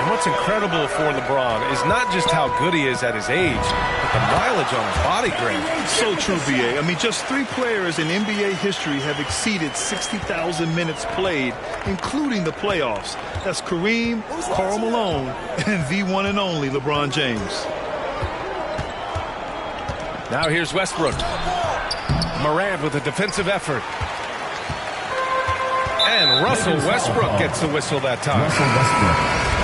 And what's incredible for LeBron is not just how good he is at his age, but the mileage on his body grade. So true, B.A. I mean, just 3 players in NBA history have exceeded 60,000 minutes played, including the playoffs. That's Kareem, Karl Malone, and the one and only LeBron James. Now here's Westbrook. Morant with a defensive effort. And Russell Westbrook gets the whistle that time.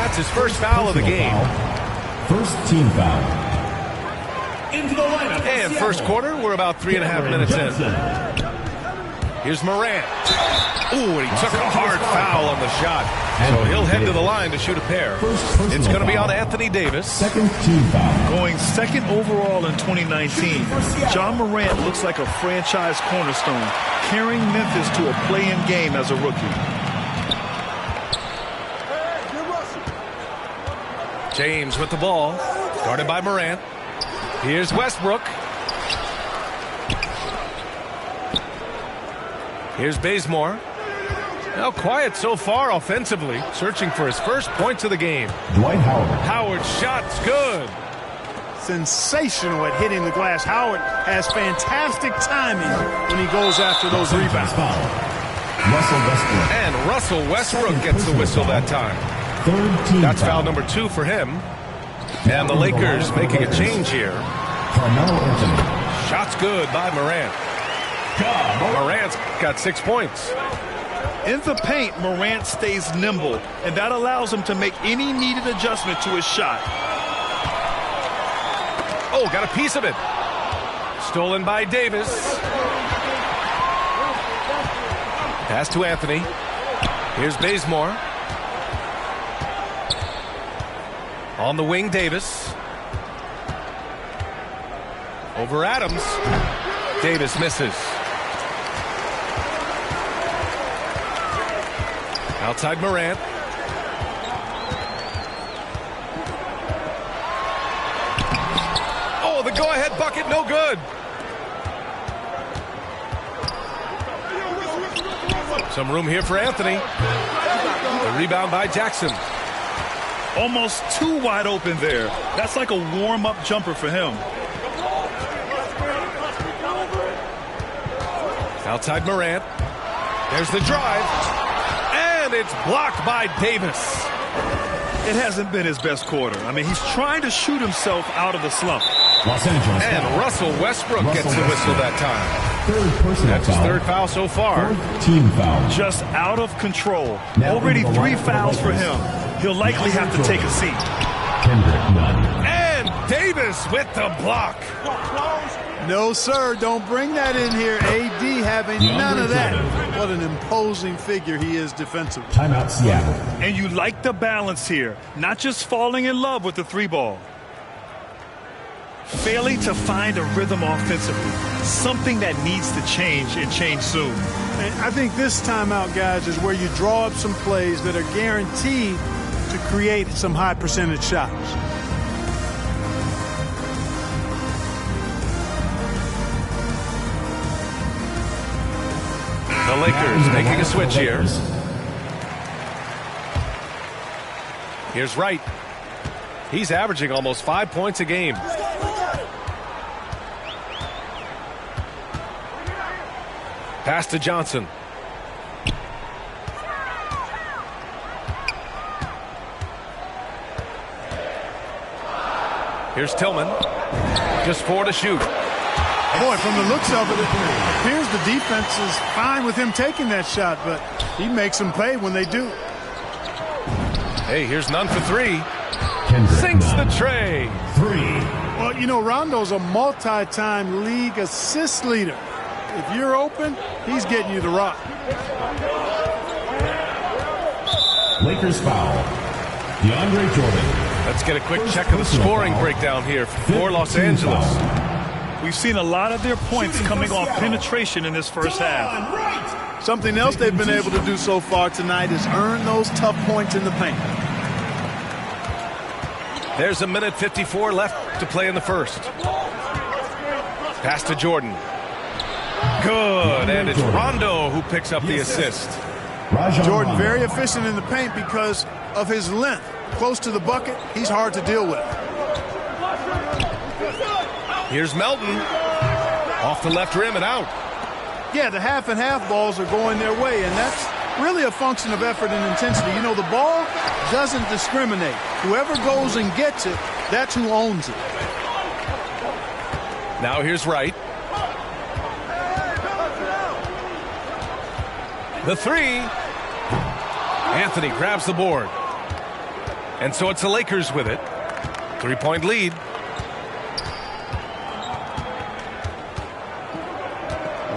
That's his first foul of the game. First team foul. Into the lineup. And first quarter, we're about 3.5 minutes in. Here's Morant. Ooh, and he took a hard foul on the shot. So he'll head to the line to shoot a pair. It's going to be on Anthony Davis. Second team foul. Going second overall in 2019, John Morant looks like a franchise cornerstone, carrying Memphis to a play-in game as a rookie. James with the ball, guarded by Morant. Here's Westbrook. Here's Bazemore. Now quiet so far offensively, searching for his first points of the game. Dwight Howard. Howard's shot's good. Sensational at hitting the glass. Howard has fantastic timing when he goes after those rebounds. Russell Westbrook. And Russell Westbrook gets the whistle that time. Third team That's foul number 2 for him. And the Lakers making a change here. Carmelo Anthony. Shot's good by Morant. Morant's got 6 points. In the paint, Morant stays nimble, and that allows him to make any needed adjustment to his shot. Oh, got a piece of it. Stolen by Davis. Pass to Anthony. Here's Bazemore. On the wing, Davis. Over Adams. Davis misses. Outside Morant. Oh, the go-ahead bucket, no good. Some room here for Anthony. The rebound by Jackson. Almost too wide open there. That's like a warm-up jumper for him. Outside Morant. There's the drive. And it's blocked by Davis. It hasn't been his best quarter. I mean, he's trying to shoot himself out of the slump. Los Angeles. And Russell Westbrook gets the whistle that time. That's his third foul so far. Fourth team foul. Just out of control. Already 3 fouls for him. He'll likely have to take a seat. Kendrick Nunn. And Davis with the block. No, sir, don't bring that in here. AD having none of that. What an imposing figure he is defensively. Timeout Seattle. And you like the balance here. Not just falling in love with the 3-ball. Failing to find a rhythm offensively. Something that needs to change and change soon. And I think this timeout, guys, is where you draw up some plays that are guaranteed to create some high percentage shots. The Lakers making a switch here. Here's Wright. He's averaging almost 5 points a game. Pass to Johnson. Here's Tillman. Just 4 to shoot. Boy, from the looks of it, it appears the defense is fine with him taking that shot, but he makes them pay when they do. Hey, here's none for 3. Kendrick Sinks Nunn. the tray. 3. Well, you know, Rondo's a multi-time league assist leader. If you're open, he's getting you the rock. Lakers foul. DeAndre Jordan. Let's get a quick check of the scoring breakdown here for Los Angeles. We've seen a lot of their points coming off penetration in this first half. Something else they've been able to do so far tonight is earn those tough points in the paint. There's a minute 54 left to play in the first. Pass to Jordan. Good, and it's Rondo who picks up the assist. Jordan very efficient in the paint because of his length. close to the bucket, he's hard to deal with. Here's Melton. Off the left rim and out. Yeah, the half and half balls are going their way, and that's really a function of effort and intensity. You know, the ball doesn't discriminate. Whoever goes and gets it, that's who owns it. Now here's Wright. The three. Anthony grabs the board. And so it's the Lakers with it. 3-point lead.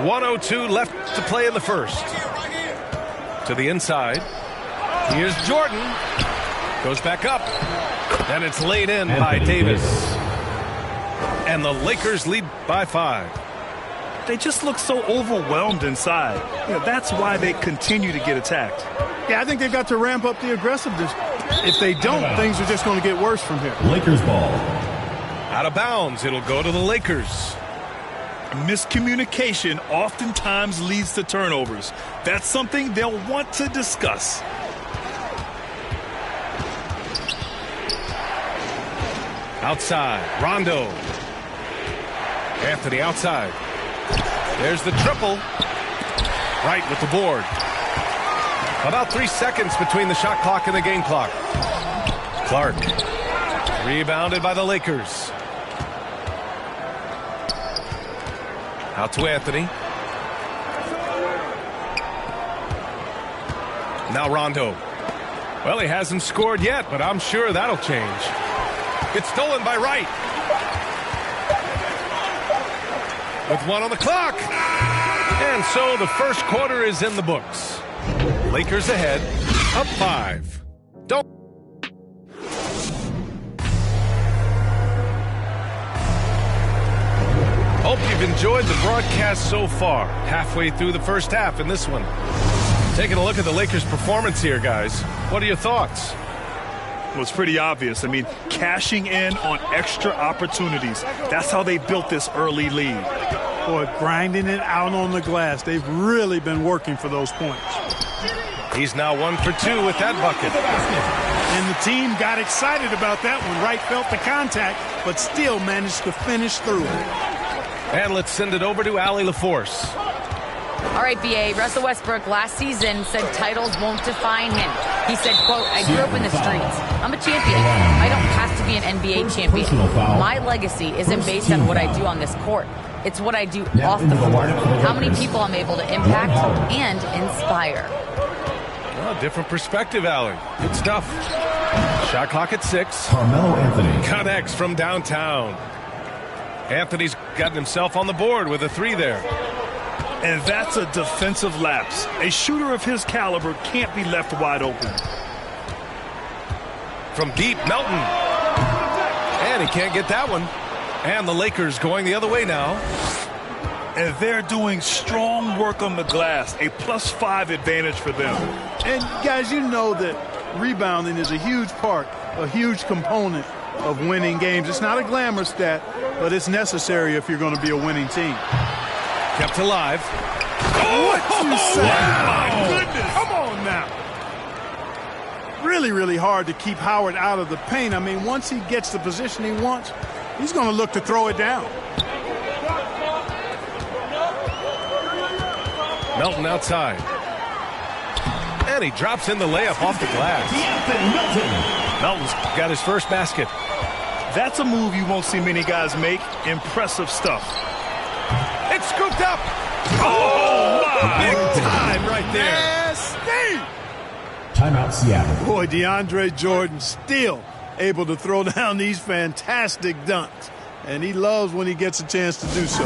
.102 left to play in the first. To the inside. Here's Jordan. Goes back up. And it's laid in by Davis. And the Lakers lead by 5. They just look so overwhelmed inside. You know, that's why they continue to get attacked. Yeah, I think they've got to ramp up the aggressiveness. If they don't, things are just going to get worse from here. Lakers ball. Out of bounds. It'll go to the Lakers. Miscommunication oftentimes leads to turnovers. That's something they'll want to discuss. Outside. Rondo. Anthony outside. There's the triple. Right with the board. About 3 seconds between the shot clock and the game clock. Clark. Rebounded by the Lakers. Out to Anthony. Now Rondo. Well, he hasn't scored yet, but I'm sure that'll change. It's stolen by Wright. With 1 on the clock. And so the first quarter is in the books. Lakers ahead, up 5. Don't. Hope you've enjoyed the broadcast so far. Halfway through the first half in this one. Taking a look at the Lakers' performance here, guys. What are your thoughts? Well, it's pretty obvious. I mean, cashing in on extra opportunities. That's how they built this early lead. Boy, grinding it out on the glass. They've really been working for those points. He's now 1 for 2 with that bucket. And the team got excited about that one. Wright felt the contact, but still managed to finish through it. And let's send it over to Allie LaForce. All right, BA, Russell Westbrook last season said titles won't define him. He said, quote, I grew up in the streets. I'm a champion. I don't have to be an NBA champion. My legacy isn't based on what I do on this court. It's what I do off the floor. How many people I'm able to impact and inspire. Well, different perspective, Allie. Good stuff. Shot clock at 6. Carmelo Anthony. Connects from downtown. Anthony's gotten himself on the board with a 3 there. And that's a defensive lapse. A shooter of his caliber can't be left wide open. From deep, Melton. And he can't get that one. And the Lakers going the other way now. And they're doing strong work on the glass. A +5 advantage for them. And, guys, you know that rebounding is a huge part, a huge component of winning games. It's not a glamour stat, but it's necessary if you're going to be a winning team. Kept alive. What you say? Wow. My goodness. Come on now. Really, really hard to keep Howard out of the paint. I mean, once he gets the position he wants, he's going to look to throw it down. Melton outside. And he drops in the layup off the glass. Melton's got his first basket. That's a move you won't see many guys make. Impressive stuff. It's scooped up. Oh, my. Big time right there. Nasty. Timeout Seattle. Boy, DeAndre Jordan still able to throw down these fantastic dunks. And he loves when he gets a chance to do so.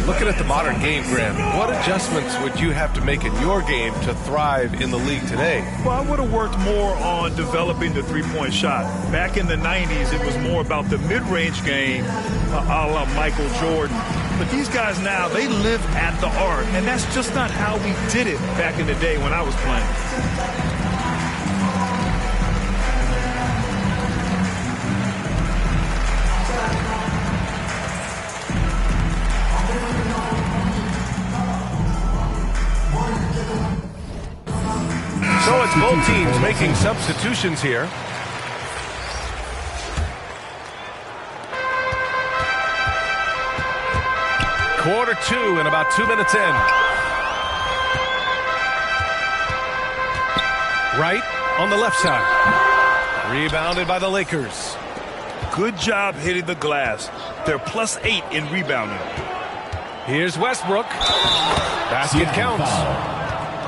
Looking at the modern game, Graham, what adjustments would you have to make in your game to thrive in the league today? Well, I would have worked more on developing the three-point shot. Back in the 90s, it was more about the mid-range game, a la Michael Jordan. But these guys now, they live at the art, and that's just not how we did it back in the day when I was playing. So it's both Both teams making substitutions here. Quarter 2 and about 2 minutes in. Right on the left side. Rebounded by the Lakers. Good job hitting the glass. They're +8 in rebounding. Here's Westbrook. Basket counts.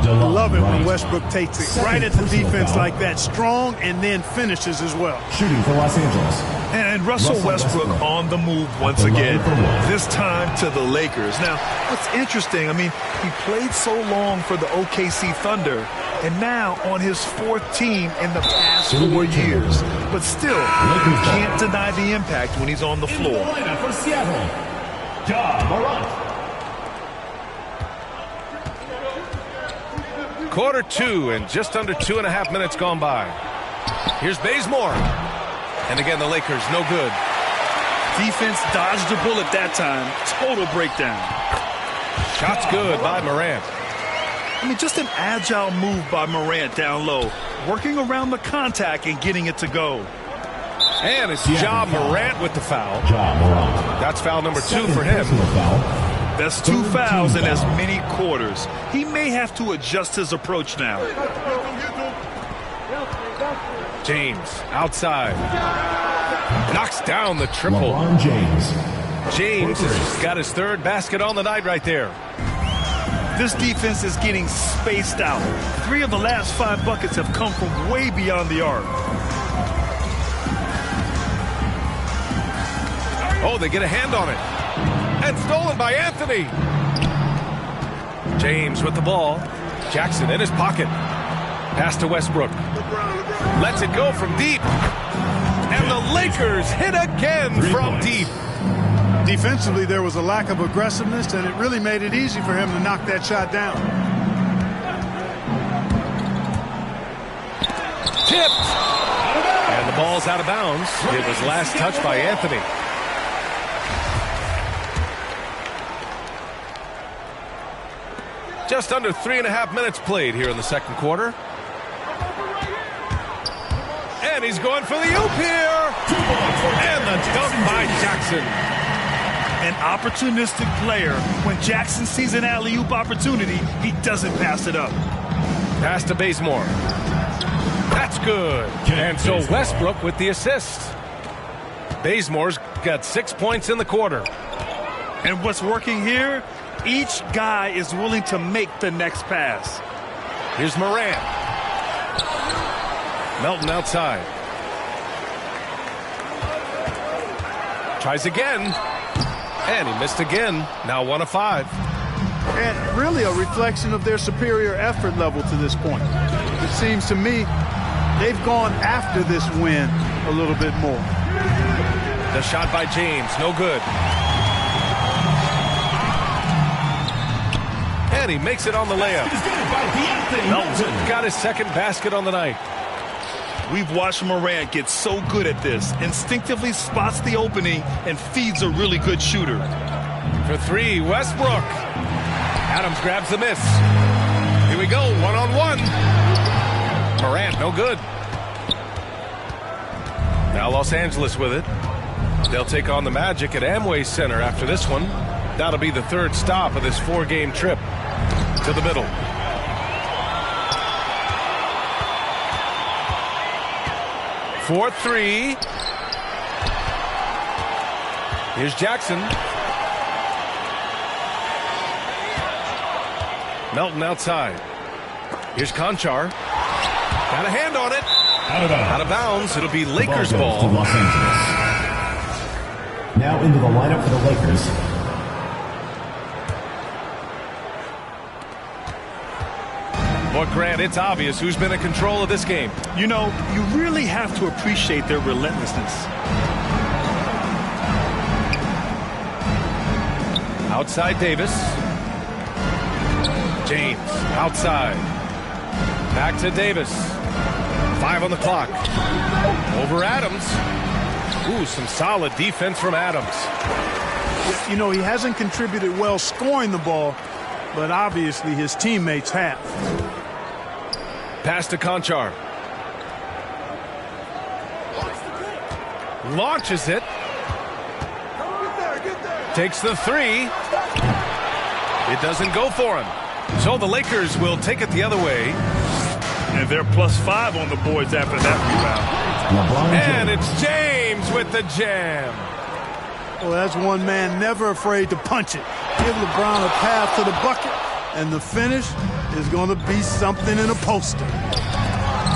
Love it when Westbrook takes it right at the defense like that. Strong and then finishes as well. Shooting for Los Angeles. And Russell Westbrook on the move once again. This time to the Lakers. Now, what's interesting, I mean, he played so long for the OKC Thunder, and now on his 4th team in the past 4 years. But still, you can't deny the impact when he's on the floor. For Seattle, Ja Morant. Quarter 2 and just under 2.5 minutes gone by. Here's Bazemore. And again, the Lakers, no good. Defense dodged a bullet that time. Total breakdown. Shot's good by Morant. I mean, just an agile move by Morant down low. Working around the contact and getting it to go. And it's Ja Morant with the foul. Ja Morant. That's foul number 2 for him. That's 2 fouls in as many quarters. He may have to adjust his approach now. James outside. Knocks down the triple. LeBron James. James has got his 3rd basket on the night right there. This defense is getting spaced out. 3 of the last 5 buckets have come from way beyond the arc. Oh, they get a hand on it. And stolen by Anthony. James with the ball. Jackson in his pocket. Pass to Westbrook. Lets it go from deep. And the Lakers hit again from deep. Defensively, there was a lack of aggressiveness, and it really made it easy for him to knock that shot down. Tipped. And the ball's out of bounds. It was last touched by Anthony. Just under 3.5 minutes played here in the second quarter. And he's going for the oop here. And the dunk by Jackson. An opportunistic player. When Jackson sees an alley-oop opportunity, he doesn't pass it up. Pass to Bazemore. That's good. And so Westbrook with the assist. Bazemore's got 6 points in the quarter. And what's working here? Each guy is willing to make the next pass. Here's Morant. Melton outside. Tries again. And he missed again. Now 1 of 5. And really a reflection of their superior effort level to this point. It seems to me they've gone after this win a little bit more. The shot by James, no good. And he makes it on the layup. Melton's got his 2nd basket on the night. We've watched Morant get so good at this. Instinctively spots the opening and feeds a really good shooter. For 3, Westbrook. Adams grabs the miss. Here we go, 1-on-1. Morant, no good. Now Los Angeles with it. They'll take on the Magic at Amway Center after this one. That'll be the 3rd stop of this 4-game trip. To the middle. For 3. Here's Jackson. Melton outside. Here's Conchar. Got a hand on it. Out of bounds. It'll be Lakers ball. To Los Angeles. Now into the lineup for the Lakers. Well, Grant, it's obvious who's been in control of this game. You know, you really have to appreciate their relentlessness. Outside Davis. James outside. Back to Davis. 5 on the clock. Over Adams. Ooh, some solid defense from Adams. You know, he hasn't contributed well scoring the ball, but obviously his teammates have. Pass to Conchar. Launches it. Takes the three. It doesn't go for him. So the Lakers will take it the other way. And they're +5 on the boards after that rebound. And it's James with the jam. Well, that's one man never afraid to punch it. Give LeBron a path to the bucket, and the finish is going to be something in a poster.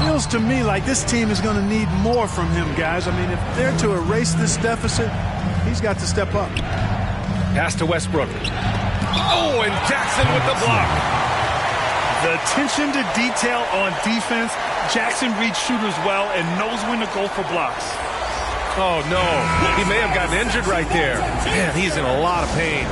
Feels to me like this team is going to need more from him, guys. I mean, if they're to erase this deficit, he's got to step up. Pass to Westbrook. Oh, and Jackson with the block. The attention to detail on defense. Jackson reads shooters well and knows when to go for blocks. Oh, no. He may have gotten injured right there. Man, he's in a lot of pain.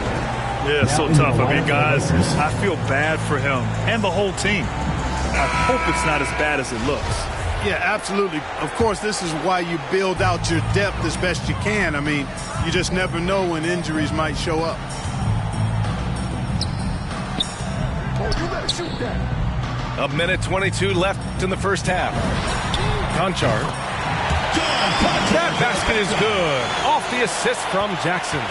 Yeah, so tough. I mean, guys, I feel bad for him and the whole team. I hope it's not as bad as it looks. Yeah, absolutely. Of course, this is why you build out your depth as best you can. I mean, you just never know when injuries might show up. A minute 22 left in the first half. Conchar. That basket is good. Off the assist from Jackson.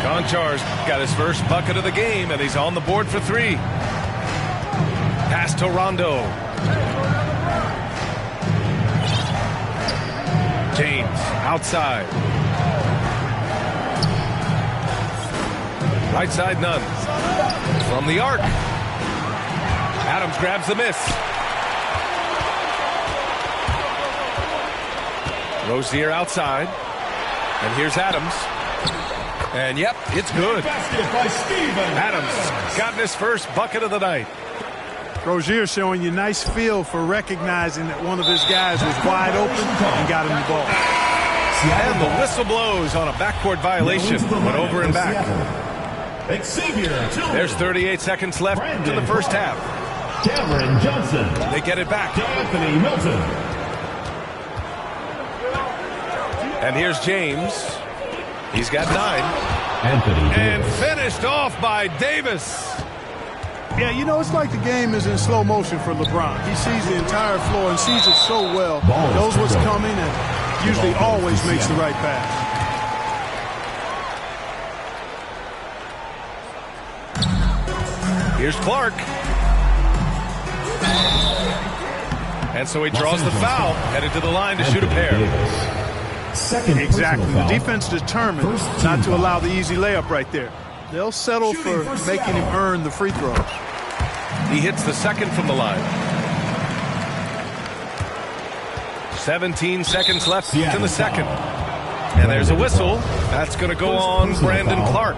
Conchar's got his first bucket of the game, and he's on the board for three. Pass to Rondo. James outside. Right side, none. From the arc. Adams grabs the miss. Rozier outside. And here's Adams. And yep, it's good. Adams gotten his first bucket of the night. Rozier showing you nice feel for recognizing that one of his guys was wide open and got him the ball. And the whistle blows on a backcourt violation. Went over and back. There's 38 seconds left to the first half. Cameron Johnson. They get it back. Anthony Milton. And here's James. He's got 9. Anthony And Davis. finished off by Davis. Yeah, you know, it's like the game is in slow motion for LeBron. He sees the entire floor and sees it so well. Knows what's coming and usually always makes the right pass. Here's Clark. And so he draws the foul, headed to the line to shoot a pair. Exactly. The defense determined not to allow the easy layup right there. They'll settle for making him earn the free throw. He hits the second from the line. 17 seconds left in the second. And there's a whistle. That's going to go on Brandon Clark.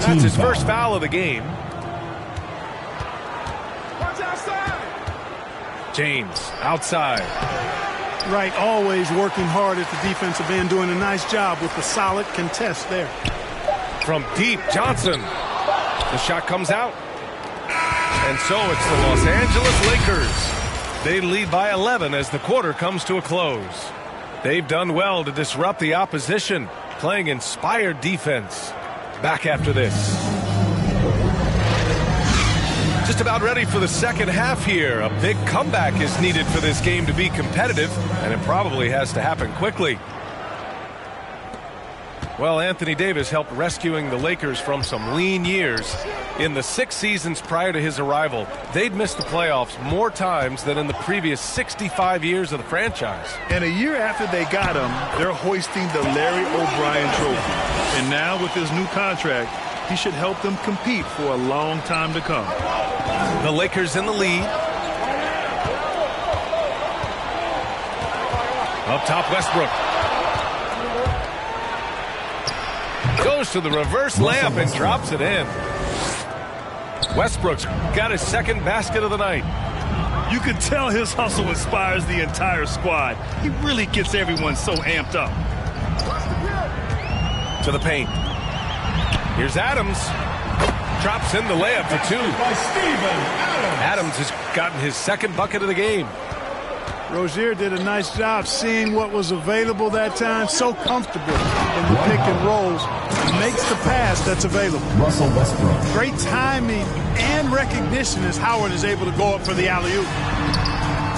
That's his first foul of the game. James outside. Right, always working hard at the defensive end, doing a nice job with the solid contest there. From deep, Johnson. The shot comes out. And so it's the Los Angeles Lakers. They lead by 11 as the quarter comes to a close. They've done well to disrupt the opposition, playing inspired defense. Back after this. Just about ready for the second half here. A big comeback is needed for this game to be competitive, and it probably has to happen quickly. Well, Anthony Davis helped rescuing the Lakers from some lean years. In the 6 seasons prior to his arrival, they'd missed the playoffs more times than in the previous 65 years of the franchise. And a year after they got him, they're hoisting the Larry O'Brien trophy. And now with his new contract, he should help them compete for a long time to come. The Lakers in the lead. Up top, Westbrook. Goes to the reverse layup and drops it in. Westbrook's got his second basket of the night. You can tell his hustle inspires the entire squad. He really gets everyone so amped up. To the paint. Here's Adams. Drops in the layup for 2. Adams has gotten his second bucket of the game. Rozier did a nice job seeing what was available that time. So comfortable in the pick and rolls. Makes the pass that's available. Russell Westbrook. Great timing and rim recognition as Howard is able to go up for the alley-oop.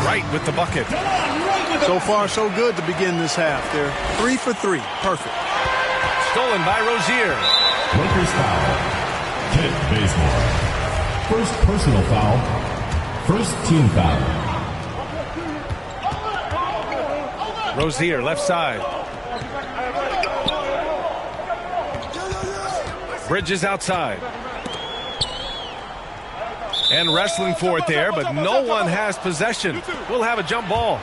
Right with the bucket. So far, so good to begin this half. They're 3 for 3. Perfect. Stolen by Rozier. Lakers foul. Kent Bazemore. First personal foul. First team foul. Rozier, left side. Bridges outside. And wrestling for it there, but no one has possession. We'll have a jump ball.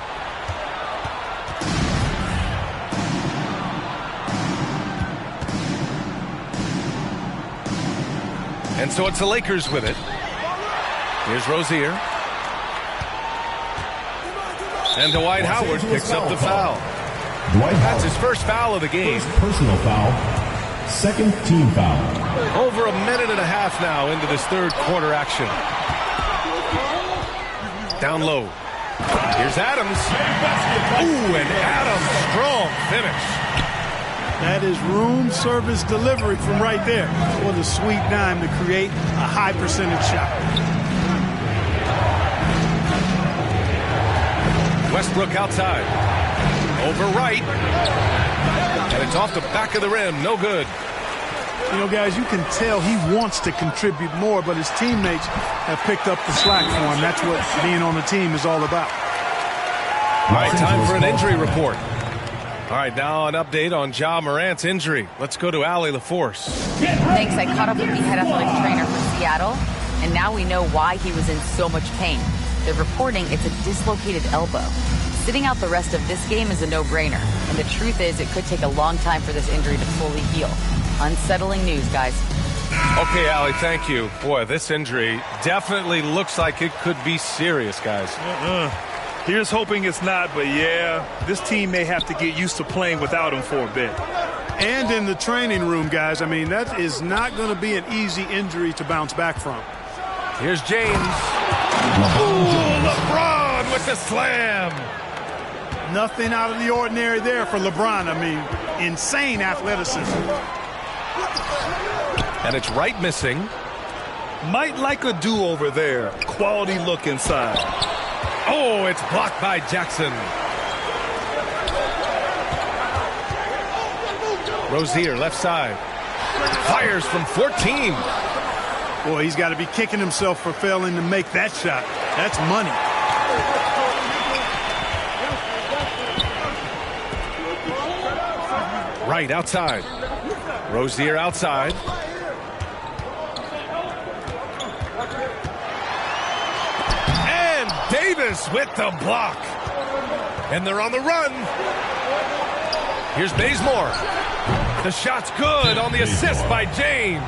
And so it's the Lakers with it. Here's Rozier. And Dwight Howard picks up the foul. That's his first foul of the game. First personal foul. Second team foul. Over a minute and a half now into this third quarter action. Down low. Here's Adams. Ooh, and Adams, strong finish. That is room service delivery from right there. What a sweet dime to create a high percentage shot. Westbrook outside. Over right. And it's off the back of the rim. No good. You know, guys, you can tell he wants to contribute more, but his teammates have picked up the slack for him. That's what being on the team is all about. All right, time for an injury report. All right, now an update on Ja Morant's injury. Let's go to Allie LaForce. Thanks. I caught up with the head athletic trainer for Seattle, and now we know why he was in so much pain. They're reporting it's a dislocated elbow. Sitting out the rest of this game is a no-brainer, and the truth is it could take a long time for this injury to fully heal. Unsettling news, guys. Okay, Allie, thank you. Boy, this injury definitely looks like it could be serious, guys. Here's hoping it's not, but yeah, this team may have to get used to playing without him for a bit. And in the training room, guys, I mean, that is not going to be an easy injury to bounce back from. Here's James. Ooh, LeBron with the slam. Nothing out of the ordinary there for LeBron. I mean, insane athleticism. And it's right missing. Might like a do-over there. Quality look inside. Oh, it's blocked by Jackson. Rozier, left side. Fires from 14. Boy, he's got to be kicking himself for failing to make that shot. That's money. Right outside. Rozier outside. And Davis with the block. And they're on the run. Here's Bazemore. The shot's good on the assist by James.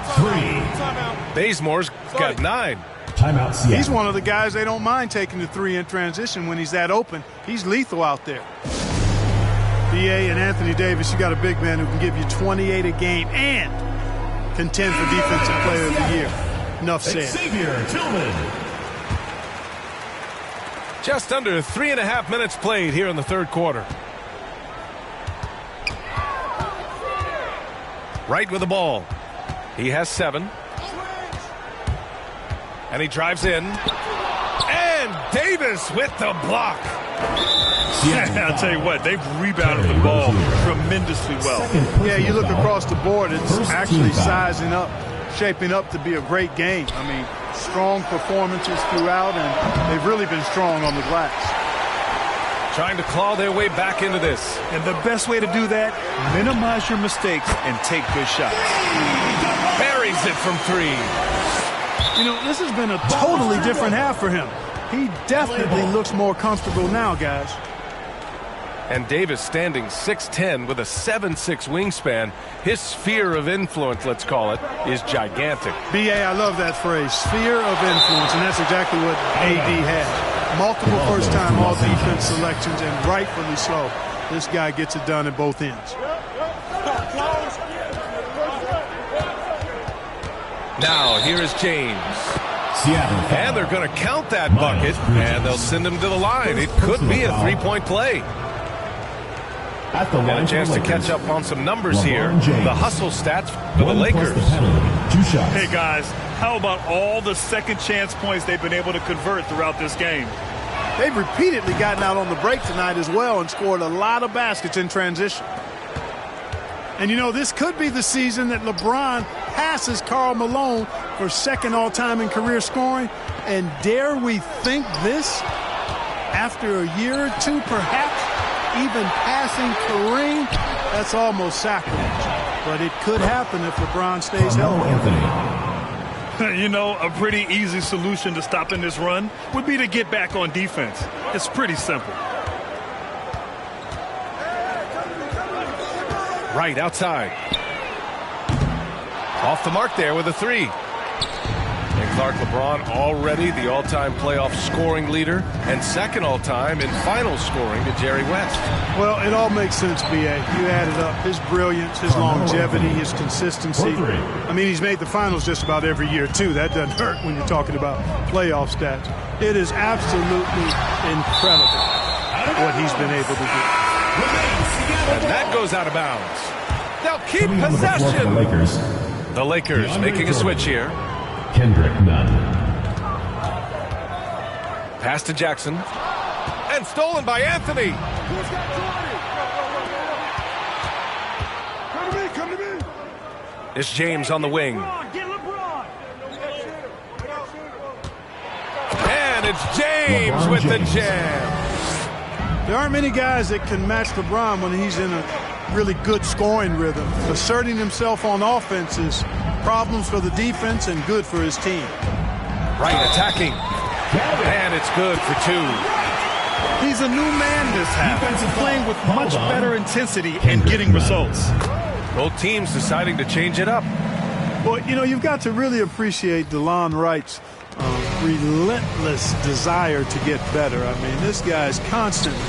Bazemore's got 9. Timeout, Seattle. He's one of the guys they don't mind taking the three in transition when he's that open. He's lethal out there. B.A. and Anthony Davis, you got a big man who can give you 28 a game and contend for Defensive Player of the Year. Enough said. Xavier Tillman. Just under 3.5 minutes played here in the third quarter. Right with the ball. He has 7. And he drives in. And Davis with the block. I'll tell you what, they've rebounded the ball tremendously well. Yeah, you look across the board, it's actually sizing up, shaping up to be a great game. I mean, strong performances throughout, and they've really been strong on the glass. Trying to claw their way back into this. And the best way to do that, minimize your mistakes and take good shots. Buries it from 3. You know, this has been a totally different half for him. He definitely looks more comfortable now, guys. And Davis standing 6'10" with a 7'6" wingspan. His sphere of influence, let's call it, is gigantic. B.A., I love that phrase, sphere of influence, and that's exactly what A.D. has. Multiple first-time all-defense selections, and rightfully so. This guy gets it done at both ends. Now, here is James. Seattle. And they're going to count that bucket, and they'll send him to the line. It could be a three-point play. At the line And a chance to catch up on some numbers here. James. The hustle stats for the Lakers. The penalty, 2 shots. Hey, guys, How about all the second chance points they've been able to convert throughout this game? They've repeatedly gotten out on the break tonight as well and scored a lot of baskets in transition. And, you know, this could be the season that LeBron passes Karl Malone for second all-time in career scoring. And dare we think this, after a year or two, perhaps even passing Kareem? That's almost sacrilege. But it could happen if LeBron stays healthy. You know, a pretty easy solution to stopping this run would be to get back on defense. It's pretty simple. Right outside. Off the mark there with a three. And Clark, LeBron already the all-time playoff scoring leader and second all-time in final scoring to Jerry West. Well, it all makes sense, B.A. You added up his brilliance, his longevity, his consistency. I mean, he's made the finals just about every year, too. That doesn't hurt when you're talking about playoff stats. It is absolutely incredible what he's been able to do. And that goes out of bounds. They'll keep possession. The Lakers making a switch here. Kendrick Nunn. Pass to Jackson. And stolen by Anthony. Come to me. It's James on the wing. And it's James with the jam. There aren't many guys that can match LeBron when he's in a really good scoring rhythm. Asserting himself on offense is problems for the defense and good for his team. Right, attacking. And it's good for two. He's a new man this half, playing with much better intensity and getting results. Both teams deciding to change it up. Well, you know, you've got to really appreciate DeLon Wright's relentless desire to get better. I mean, this guy's constantly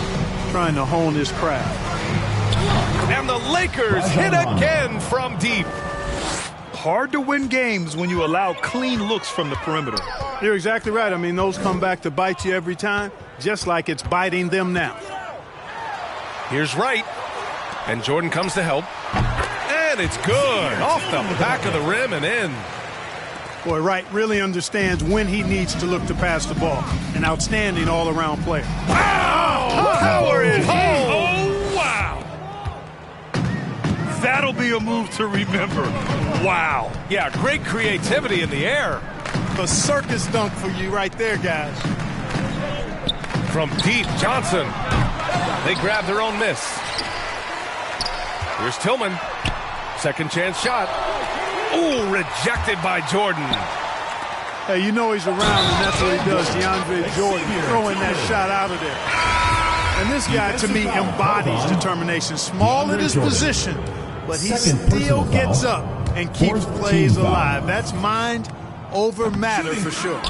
trying to hone his craft. And the Lakers hit again from deep. Hard to win games when you allow clean looks from the perimeter. You're exactly right. I mean, those come back to bite you every time, just like it's biting them now. Here's Wright. And Jordan comes to help. And it's good. Off the back of the rim and in. Boy, Wright really understands when he needs to look to pass the ball. An outstanding all-around player. Wow! Power is home! Oh, wow! That'll be a move to remember. Wow. Yeah, great creativity in the air. A circus dunk for you right there, guys. From deep, Johnson. They grab their own miss. Here's Tillman. Second chance shot. Ooh, rejected by Jordan. Hey, you know he's around, and that's what he does. DeAndre Jordan throwing that shot out of there. And this guy, to me, embodies determination. Small in his position, but he still gets up and keeps plays alive. That's mind over matter for sure.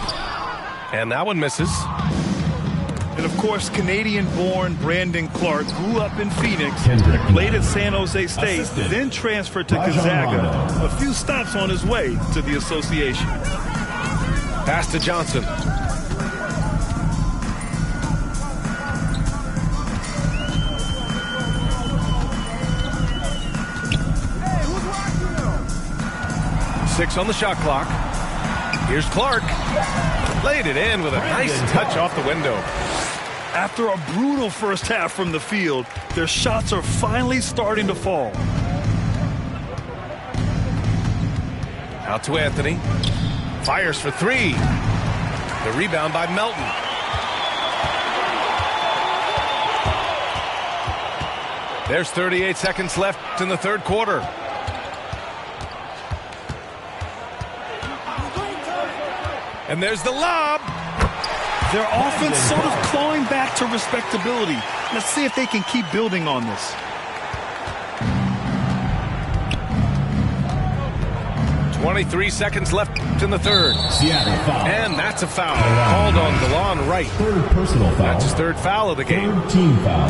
And that one misses. And, of course, Canadian-born Brandon Clark grew up in Phoenix, played at San Jose State, then transferred to Gonzaga. A few stops on his way to the association. Pass to Johnson. Six on the shot clock. Here's Clark. Laid it in with a nice touch off the window. After a brutal first half from the field, their shots are finally starting to fall. Out to Anthony. Fires for three. The rebound by Melton. There's 38 seconds left in the third quarter. And there's the lob. Their offense sort of clawing back to respectability. Let's see if they can keep building on this. .23 seconds left in the third. Seattle foul. And that's a foul called on DeLon Wright. Third personal foul. That's his third foul of the game. Third team foul.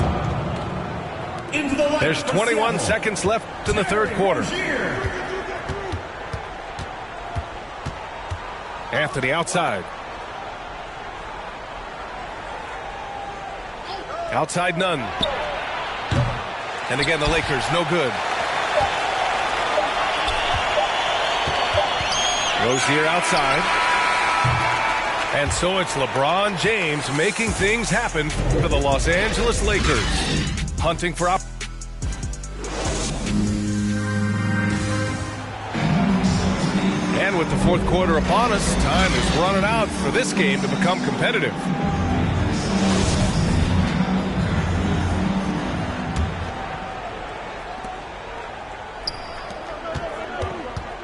There's 21 seconds left in the third quarter. Anthony outside. Outside none. And again, the Lakers no good. Rozier outside. And so it's LeBron James making things happen for the Los Angeles Lakers. Hunting for And with the fourth quarter upon us, time is running out for this game to become competitive.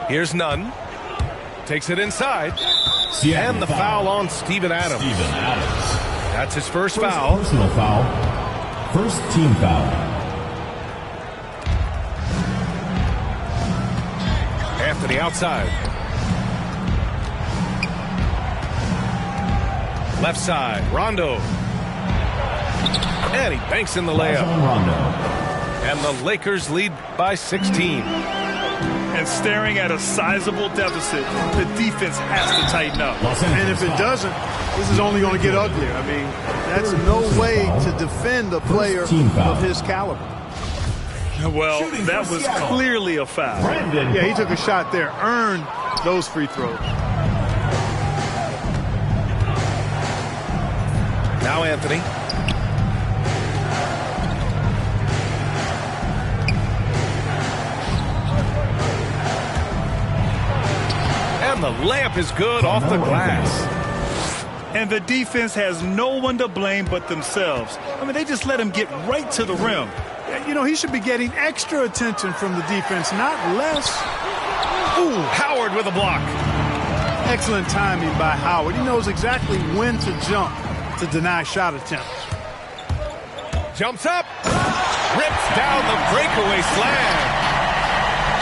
Here's Nunn. Takes it inside. And the foul on Steven Adams. That's his first foul. Personal foul. First team foul. Anthony outside. Left side, Rondo. And he banks in the layup. And the Lakers lead by 16. And staring at a sizable deficit, the defense has to tighten up. And if it doesn't, this is only going to get uglier. I mean, that's no way to defend a player of his caliber. Well, that was clearly a foul. Yeah, he took a shot there, earned those free throws. Now Anthony. And the layup is good off the glass. And the defense has no one to blame but themselves. I mean, they just let him get right to the rim. You know, he should be getting extra attention from the defense, not less. Ooh, Howard with a block. Excellent timing by Howard. He knows exactly when to jump to deny shot attempts. Jumps up. Rips down the breakaway slam.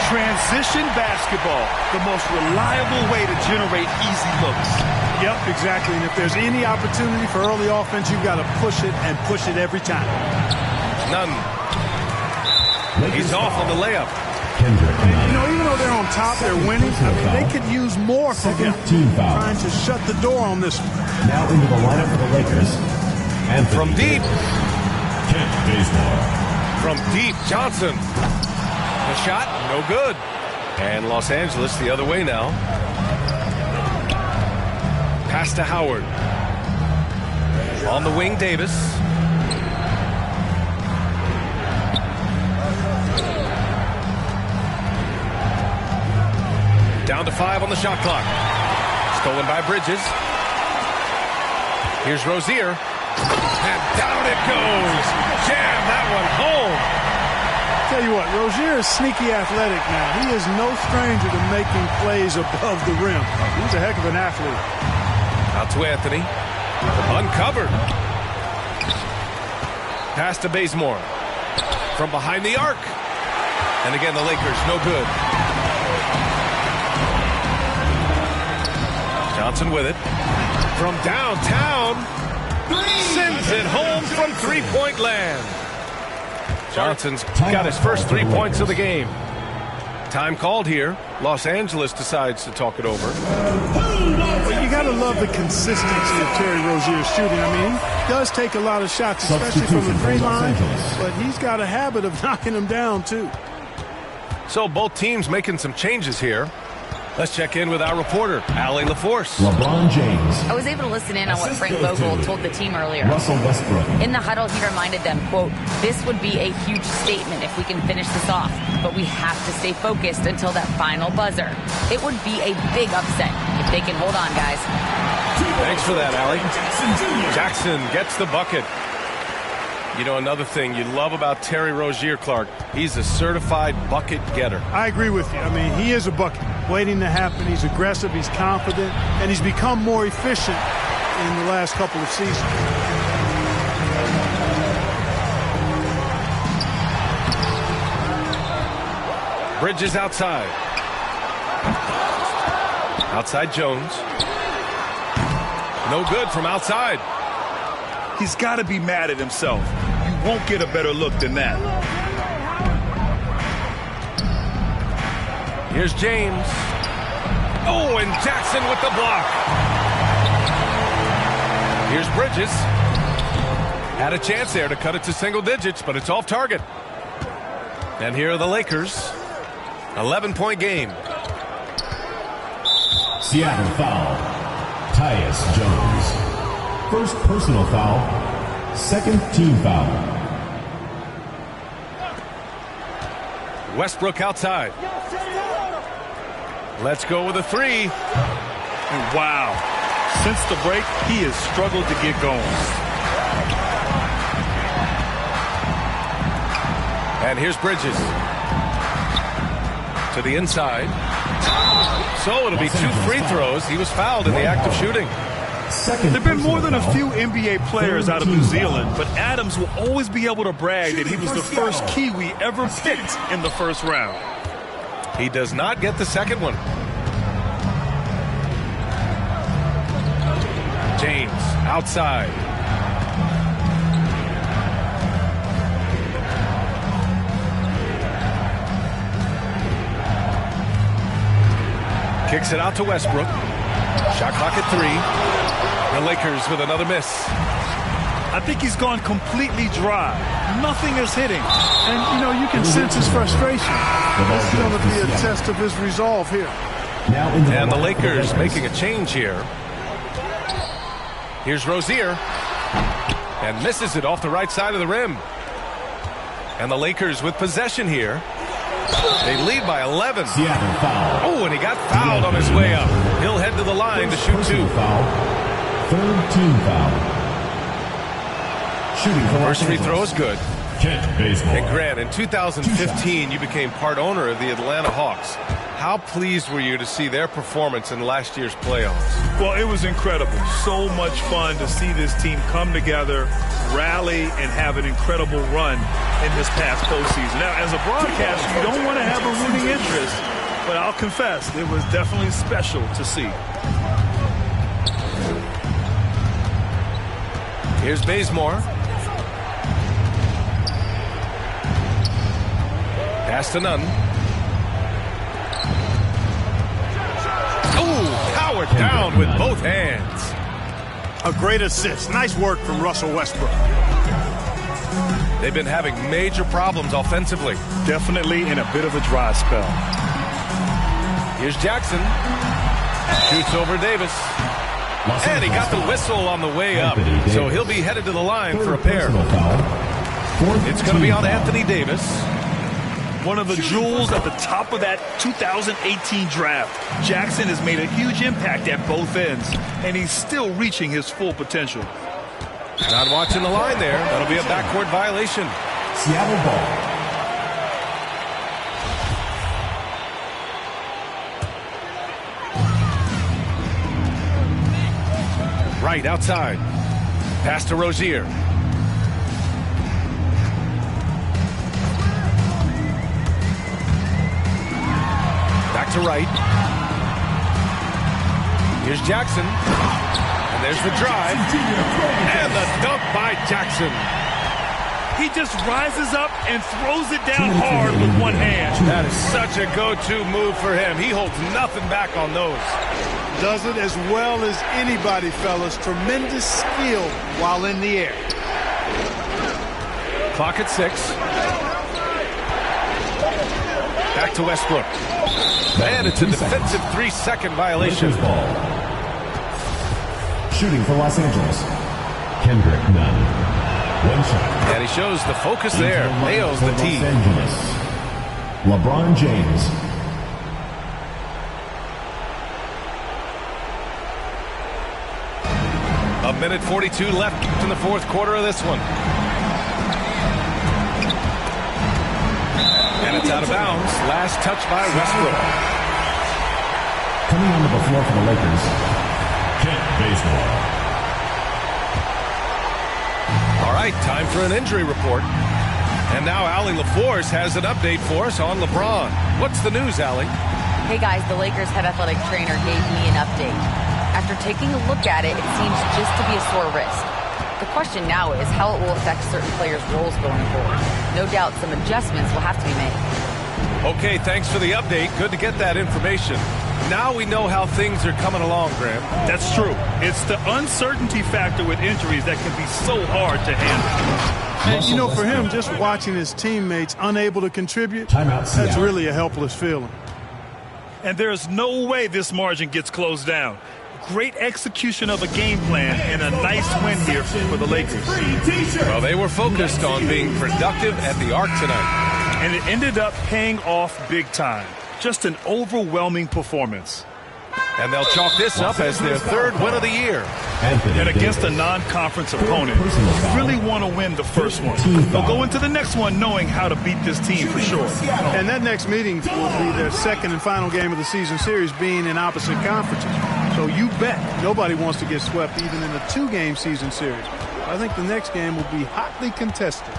Transition basketball, the most reliable way to generate easy looks. Yep, exactly. And if there's any opportunity for early offense, you've got to push it and push it every time. None. He's off on the layup. You know, even though they're on top, they're winning. I mean, they could use more from him. Trying to shut the door on this one. Now into the lineup for the Lakers. And from deep. Kent Bazemore. From deep, Johnson. The shot, no good. And Los Angeles the other way now. Pass to Howard. On the wing, Davis. Down to 5 on the shot clock. Stolen by Bridges. Here's Rozier. And down it goes. Jam that one home. Tell you what, Rozier is sneaky athletic now. He is no stranger to making plays above the rim. He's a heck of an athlete. Out to Anthony. Uncovered. Pass to Bazemore. From behind the arc. And again, the Lakers, no good. Johnson with it. From downtown. Sends it home from three-point land. Johnson's got his first 3 points of the game. Time called here. Los Angeles decides to talk it over. Well, you got to love the consistency of Terry Rozier's shooting. I mean, he does take a lot of shots, especially from the free line, but he's got a habit of knocking them down, too. So both teams making some changes here. Let's check in with our reporter, Allie LaForce. LeBron James. I was able to listen in on what Frank Vogel told the team earlier. Russell Westbrook. In the huddle, he reminded them, quote, this would be a huge statement if we can finish this off, but we have to stay focused until that final buzzer. It would be a big upset if they can hold on, guys. Thanks for that, Allie. Jackson gets the bucket. You know, another thing you love about Terry Rozier, Clark, he's a certified bucket getter. I agree with you. I mean, he is a bucket waiting to happen. He's aggressive, he's confident, and he's become more efficient in the last couple of seasons. Bridges outside. Outside Jones. No good from outside. He's got to be mad at himself. You won't get a better look than that. Here's James. Oh, and Jackson with the block. Here's Bridges. Had a chance there to cut it to single digits, but it's off target. And here are the Lakers. 11-point game. Seattle foul. Tyus Jones. First personal foul. Second team foul. Westbrook outside. Let's go with a three. And wow, since the break, he has struggled to get going. And here's Bridges. To the inside. So it'll be 2 free throws. He was fouled in the act of shooting. There have been more than a few NBA players out of New Zealand, but Adams will always be able to brag that he was the first Kiwi ever picked in the first round. He does not get the second one. James outside. Kicks it out to Westbrook. Shot clock at 3. The Lakers with another miss. I think he's gone completely dry. Nothing is hitting. And, you know, you can sense his frustration. This is going to be a test of his resolve here. And the Lakers making a change here. Here's Rozier. And misses it off the right side of the rim. And the Lakers with possession here. They lead by 11. Oh, and he got fouled on his way up. He'll head to the line to shoot 2. Third team foul. Shooting for First free throw is good. Baseball. And Grant, in 2015, you became part owner of the Atlanta Hawks. How pleased were you to see their performance in last year's playoffs? Well, it was incredible. So much fun to see this team come together, rally, and have an incredible run in this past postseason. Now, as a broadcaster, you don't want to have a rooting interest, but I'll confess, it was definitely special to see. Here's Bazemore. Pass to Nunn. Oh, powered down with both hands. A great assist. Nice work from Russell Westbrook. They've been having major problems offensively. Definitely in a bit of a dry spell. Here's Jackson. Shoots over Davis. And he got the whistle on the way up. So he'll be headed to the line for a pair. It's going to be on Anthony Davis. One of the jewels at the top of that 2018 draft. Jackson has made a huge impact at both ends, and he's still reaching his full potential. Not watching the line there. That'll be a backcourt violation. Seattle ball. Right outside. Pass to Rozier. Back to right. Here's Jackson. And there's the drive. And the dunk by Jackson. He just rises up and throws it down hard with one hand. That is such a go-to move for him. He holds nothing back on those. Does it as well as anybody, fellas. Tremendous skill while in the air. Clock at 6. Back to Westbrook. And it's a defensive 3-second violation. Ball. Shooting for Los Angeles. Kendrick Nunn. One shot. And he shows the focus there. Nails the tee. Los Angeles. LeBron James. A minute 42 left in the fourth quarter of this one. And it's out of bounds. Last touch by Westbrook. Coming onto the floor for the Lakers. Kent Bazemore. All right, time for an injury report. And now Allie LaForce has an update for us on LeBron. What's the news, Allie? Hey guys, the Lakers head athletic trainer gave me an update. After taking a look at it, it seems just to be a sore wrist. The question now is how it will affect certain players' roles going forward. No doubt some adjustments will have to be made. Okay, thanks for the update. Good to get that information. Now we know how things are coming along, Graham. That's true. It's the uncertainty factor with injuries that can be so hard to handle. And, you know, for him, just watching his teammates unable to contribute, Timeout, that's really a helpless feeling. and there's no way this margin gets closed down. Great execution of a game plan and a nice win here for the Lakers. Well, they were focused on being productive at the arc tonight. And it ended up paying off big time. Just an overwhelming performance. And they'll chalk this up as their third win of the year. And against a non-conference opponent, you really want to win the first one. They'll go into the next one knowing how to beat this team for sure. And that next meeting will be their second and final game of the season series, being in opposite conferences. So you bet nobody wants to get swept even in a 2-game season series. I think the next game will be hotly contested.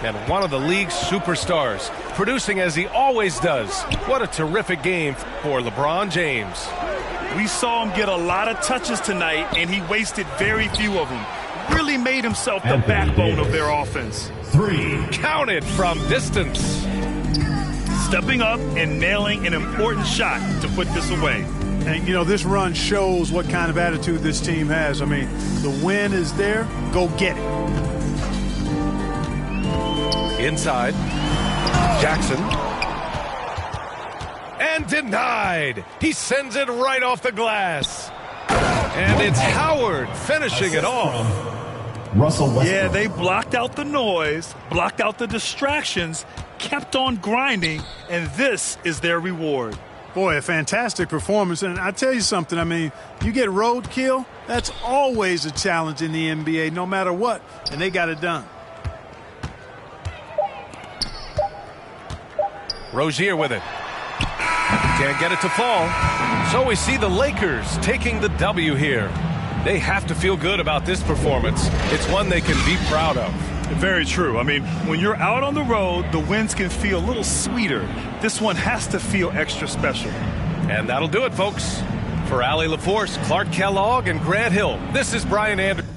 And one of the league's superstars, producing as he always does. What a terrific game for LeBron James. We saw him get a lot of touches tonight, and he wasted very few of them. Really made himself the backbone of their offense. 3. Counted from distance. Stepping up and nailing an important shot to put this away. And, you know, this run shows what kind of attitude this team has. I mean, the win is there. Go get it. Inside. Jackson. And denied. He sends it right off the glass. And it's Howard finishing it off. Russell Westbrook. Yeah, they blocked out the noise, blocked out the distractions, kept on grinding, and this is their reward. Boy, a fantastic performance. And I tell you something, I mean, you get roadkill, that's always a challenge in the NBA, no matter what. And they got it done. Rozier with it. Can't get it to fall. So we see the Lakers taking the W here. They have to feel good about this performance. It's one they can be proud of. Very true. I mean, when you're out on the road, the wins can feel a little sweeter. This one has to feel extra special. And that'll do it, folks. For Allie LaForce, Clark Kellogg, and Grant Hill, this is Brian Anderson.